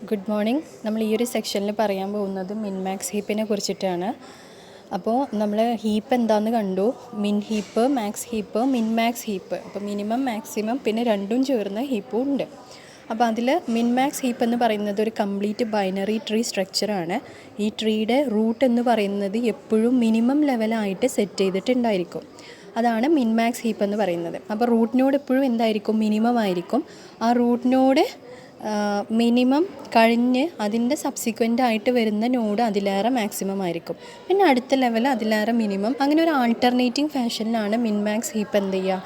Good morning. നമ്മൾ ഈ ഒരു സെക്ഷനിൽ പറയാൻ പോകുന്നത് മിൻമാക്സ് ഹീപ്പിനെ കുറിച്ചിട്ടാണ്. അപ്പോൾ നമ്മൾ ഹീപ്പ് എന്താണെന്ന് കണ്ടു. Min heap, max heap, min max heap. അപ്പോൾ മിനിമം, മാക്സിമം, പിന്നെ രണ്ടും ചേർന്ന ഹീപ്പും ഉണ്ട്. അപ്പോൾ അതിൽ മിൻമാക്സ് ഹീപ്പ് എന്ന് പറയുന്നത് ഒരു കംപ്ലീറ്റ് ബൈനറി ട്രീ സ്ട്രക്ചറാണ്. ഈ ട്രീയുടെ റൂട്ട് എന്ന് പറയുന്നത് എപ്പോഴും മിനിമം ലെവലായിട്ട് സെറ്റ് ചെയ്തിട്ടുണ്ടായിരിക്കും. അതാണ് മിൻമാക്സ് ഹീപ്പ് എന്ന് പറയുന്നത്. അപ്പോൾ റൂട്ട് നോഡ് എപ്പോഴും എന്തായിരിക്കും? മിനിമം ആയിരിക്കും. ആ റൂട്ട് നോഡ് മിനിമം കഴിഞ്ഞ് അതിൻ്റെ സബ്സിക്വൻ്റ് ആയിട്ട് വരുന്ന നോഡ് അതിലേറെ മാക്സിമം ആയിരിക്കും. പിന്നെ അടുത്ത ലെവൽ അതിലേറെ മിനിമം. അങ്ങനെ ഒരു ആൾട്ടർനേറ്റിംഗ് ഫാഷനിലാണ് മിൻമാക്സ് ഹീപ്പ് എന്ത് ചെയ്യുക,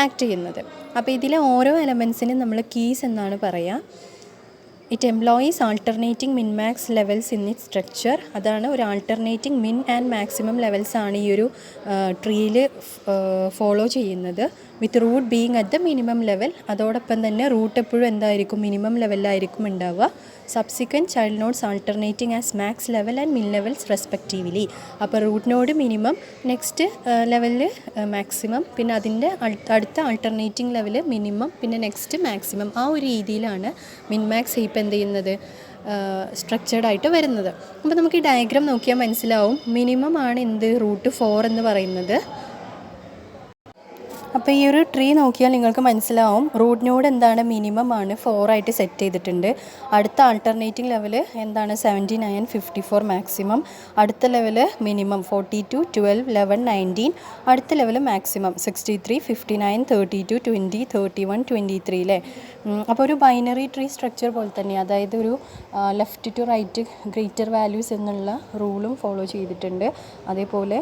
ആക്ട് ചെയ്യുന്നത്. അപ്പോൾ ഇതിലെ ഓരോ എലമെൻസിനും നമ്മൾ കീസ് എന്നാണ് പറയുക. It employees alternating minmax levels in it structure. അതാണ് ഒരു ആൾട്ടർനേറ്റിംഗ് മിൻ ആൻഡ് മാക്സിമം ലെവൽസാണ് ഈ ഒരു ട്രീയിൽ ഫോളോ ചെയ്യുന്നത്. With root being at the minimum level. അതോടൊപ്പം തന്നെ റൂട്ട് എപ്പോഴും എന്തായിരിക്കും? മിനിമം ലെവലിലായിരിക്കും ഉണ്ടാവുക. Subsequent child nodes alternating as max level and min levels respectively. അപ്പോൾ റൂട്ട് നോഡ് മിനിമം, നെക്സ്റ്റ് ലെവലിൽ മാക്സിമം, പിന്നെ അതിൻ്റെ അടുത്ത ആൾട്ടർനേറ്റിംഗ് ലെവൽ മിനിമം, പിന്നെ നെക്സ്റ്റ് മാക്സിമം. ആ ഒരു രീതിയിലാണ് മിൻമാക്സ് ഹീപ്പ് എന്ത് ചെയ്യുന്നത്, സ്ട്രക്ചേർഡായിട്ട് വരുന്നത്. അപ്പോൾ നമുക്ക് ഈ ഡയഗ്രാം നോക്കിയാൽ മനസ്സിലാവും. മിനിമം ആണ് എന്ത്? റൂട്ട് 4 എന്ന് പറയുന്നത്. അപ്പോൾ ഈ ഒരു ട്രീ നോക്കിയാൽ നിങ്ങൾക്ക് മനസ്സിലാവും റൂട്ട് നോഡ് എന്താണ്? മിനിമം ആണ്, 4 ആയിട്ട് സെറ്റ് ചെയ്തിട്ടുണ്ട്. അടുത്ത ആൾട്ടർനേറ്റിംഗ് ലെവൽ എന്താണ്? 79, 54 മാക്സിമം. അടുത്ത ലെവൽ മിനിമം 42, 12, 11, 19. അടുത്ത ലെവൽ മാക്സിമം 63, 59, 32, 20, 31, 23 അല്ലേ. അപ്പോൾ ഒരു ബൈനറി ട്രീ സ്ട്രക്ചർ പോലെ തന്നെ, അതായത് ഒരു left to right greater values എന്നുള്ള റൂളും ഫോളോ ചെയ്തിട്ടുണ്ട്. അതേപോലെ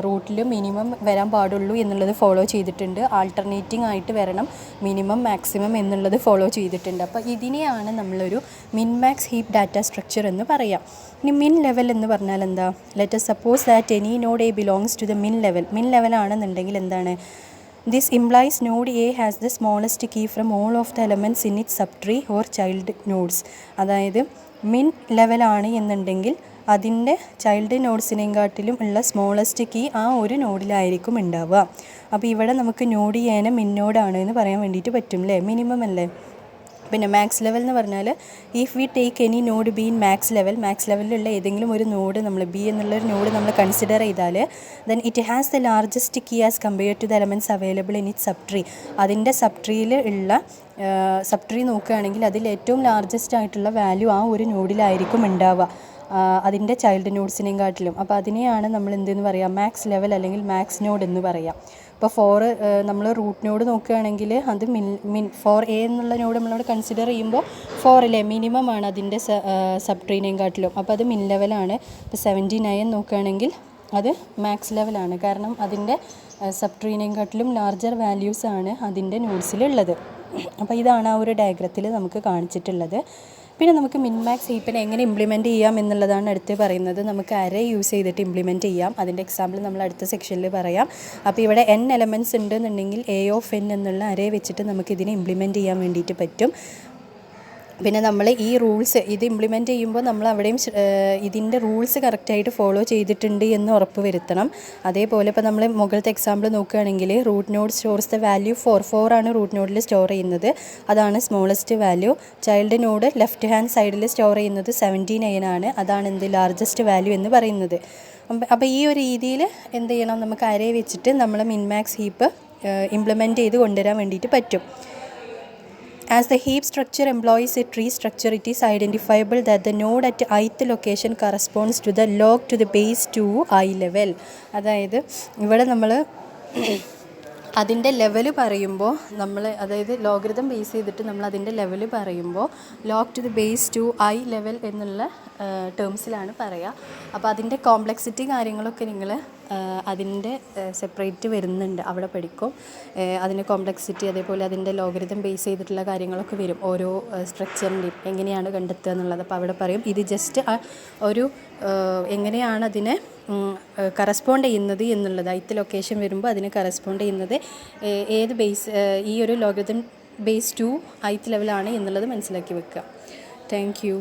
റൂട്ടിൽ മിനിമം വരാൻ പാടുള്ളൂ എന്നുള്ളത് ഫോളോ ചെയ്തിട്ടുണ്ട്. ആൾട്ടർനേറ്റിംഗ് ആയിട്ട് വരണം, മിനിമം മാക്സിമം എന്നുള്ളത് ഫോളോ ചെയ്തിട്ടുണ്ട്. അപ്പോൾ ഇതിനെയാണ് നമ്മളൊരു മിൻമാക്സ് ഹീപ്പ് ഡാറ്റ സ്ട്രക്ചർ എന്ന് പറയാം. ഇനി മിൻ ലെവൽ എന്ന് പറഞ്ഞാൽ എന്താ? Let us suppose that any node A belongs to the min level. മിൻ ലെവലാണെന്നുണ്ടെങ്കിൽ എന്താണ്? This implies node A has the smallest key from all of the elements in its subtree or child nodes. അതായത് മിൻ ലെവലാണ് എന്നുണ്ടെങ്കിൽ അതിൻ്റെ child നോഡ്സിനെക്കാട്ടിലും ഉള്ള smallest key ആ ഒരു നോഡിലായിരിക്കും ഉണ്ടാവുക. അപ്പോൾ ഇവിടെ നമുക്ക് നോഡ് ചെയ്യാൻ മിൻ നോഡാണ് എന്ന് പറയാൻ വേണ്ടിയിട്ട് പറ്റും അല്ലേ, മിനിമം അല്ലേ. പിന്നെ മാക്സ് ലെവൽ എന്ന് പറഞ്ഞാൽ if we take any node B in max ലെവലിലുള്ള ഏതെങ്കിലും ഒരു നോഡ്, നമ്മൾ ബി എന്നുള്ളൊരു നോഡ് നമ്മൾ കൺസിഡർ ചെയ്താൽ then it has the largest key as compare to the elements available in it sub tree. അതിൻ്റെ സബ് ട്രീയിൽ ഉള്ള സബ് ട്രീ നോക്കുകയാണെങ്കിൽ അതിൽ ഏറ്റവും ലാർജസ്റ്റ് ആയിട്ടുള്ള വാല്യൂ ആ ഒരു നോഡിലായിരിക്കും ഉണ്ടാവുക, അതിൻ്റെ ചൈൽഡ് നോഡ്സിനെക്കാട്ടിലും. അപ്പോൾ അതിനെയാണ് നമ്മൾ എന്തെന്ന് പറയുക? മാക്സ് ലെവൽ അല്ലെങ്കിൽ മാക്സ് നോഡ് എന്ന് പറയാം. ഇപ്പോൾ 4 നമ്മൾ റൂട്ട് നോഡ് നോക്കുകയാണെങ്കിൽ അത് മിൻ 4A എന്നുള്ള നോഡ് നമ്മളവിടെ കൺസിഡർ ചെയ്യുമ്പോൾ 4 അല്ലേ, മിനിമം ആണ് അതിൻ്റെ സബ് ട്രീനെക്കാട്ടിലും. അപ്പോൾ അത് മിൻ ലെവലാണ്. ഇപ്പോൾ 79 നോക്കുകയാണെങ്കിൽ അത് മാക്സ് ലെവലാണ്. കാരണം അതിൻ്റെ സബ് ട്രീനെക്കാട്ടിലും ലാർജർ വാല്യൂസാണ് അതിൻ്റെ നോഡ്സിലുള്ളത്. അപ്പോൾ ഇതാണ് ആ ഒരു ഡയഗ്രത്തിൽ നമുക്ക് കാണിച്ചിട്ടുള്ളത്. പിന്നെ നമുക്ക് മിൻമാക്സ് ഹീപ്പിനെ എങ്ങനെ ഇംപ്ലിമെൻറ്റ് ചെയ്യാം എന്നുള്ളതാണ് അടുത്ത് പറയുന്നത്. നമുക്ക് അറേ യൂസ് ചെയ്തിട്ട് ഇംപ്ലിമെൻറ്റ് ചെയ്യാം. അതിൻ്റെ എക്സാമ്പിൾ നമ്മൾ അടുത്ത സെക്ഷനിൽ പറയാം. അപ്പോൾ ഇവിടെ n എലമെൻറ്റ്സ് ഉണ്ടെന്നുണ്ടെങ്കിൽ A of n എന്നുള്ള അറേ വെച്ചിട്ട് നമുക്കിതിനെ ഇംപ്ലിമെൻറ്റ് ചെയ്യാൻ വേണ്ടിയിട്ട് പറ്റും. പിന്നെ നമ്മൾ ഈ റൂൾസ് ഇത് ഇംപ്ലിമെൻറ്റ് ചെയ്യുമ്പോൾ നമ്മൾ അവിടെയും ഇതിൻ്റെ റൂൾസ് കറക്റ്റായിട്ട് ഫോളോ ചെയ്തിട്ടുണ്ട് എന്ന് ഉറപ്പ് വരുത്തണം. അതേപോലെ ഇപ്പോൾ നമ്മൾ മുകളിലത്തെ എക്സാമ്പിൾ നോക്കുകയാണെങ്കിൽ root node stores the value 4 ആണ് റൂട്ട് നോഡിൽ സ്റ്റോർ ചെയ്യുന്നത്. അതാണ് smallest value. Child node left hand സൈഡിൽ സ്റ്റോർ ചെയ്യുന്നത് 79 ആണ്. അതാണ് എന്ത്? ലാർജസ്റ്റ് വാല്യൂ എന്ന് പറയുന്നത്. അപ്പോൾ ഈ ഒരു രീതിയിൽ എന്ത് ചെയ്യണം? നമുക്ക് അറേ വെച്ചിട്ട് നമ്മൾ മിൻമാക്സ് ഹീപ്പ് ഇംപ്ലിമെൻറ്റ് ചെയ്ത് കൊണ്ടുവരാൻ വേണ്ടിയിട്ട് പറ്റും. As the heap structure employs a tree structure, it is identifiable that the node at ith location corresponds to the log to the base 2 I level. അതായത് ഇവിടെ നമ്മൾ അതിൻ്റെ ലെവൽ പറയുമ്പോൾ അതായത് ലോഗരിതം ബേസ് ചെയ്തിട്ട് നമ്മൾ അതിൻ്റെ ലെവൽ പറയുമ്പോൾ log to the base 2 I level എന്നുള്ള ടേംസിലാണ് പറയുക. അപ്പോൾ അതിൻ്റെ കോംപ്ലക്സിറ്റി കാര്യങ്ങളൊക്കെ നിങ്ങൾ അതിൻ്റെ സെപ്പറേറ്റ് വരുന്നുണ്ട്, അവിടെ പഠിക്കും. അതിൻ്റെ കോംപ്ലക്സിറ്റി, അതേപോലെ അതിൻ്റെ ലോഗരിതം ബേസ് ചെയ്തിട്ടുള്ള കാര്യങ്ങളൊക്കെ വരും. ഓരോ സ്ട്രക്ചറിൻ്റെയും എങ്ങനെയാണ് കണ്ടെത്തുക എന്നുള്ളത് അപ്പോൾ അവിടെ പറയും. ഇത് ജസ്റ്റ് ഒരു എങ്ങനെയാണ് അതിനെ കറസ്പോണ്ട് ചെയ്യുന്നത് എന്നുള്ളത്, ith ലൊക്കേഷൻ വരുമ്പോൾ അതിന് കറസ്പോണ്ട് ചെയ്യുന്നത് ഏത് ബേസ്, ഈ ഒരു ലോഗരിതം ബേസ് 2 ith ലെവലാണ് എന്നുള്ളത് മനസ്സിലാക്കി വെക്കുക. Thank you.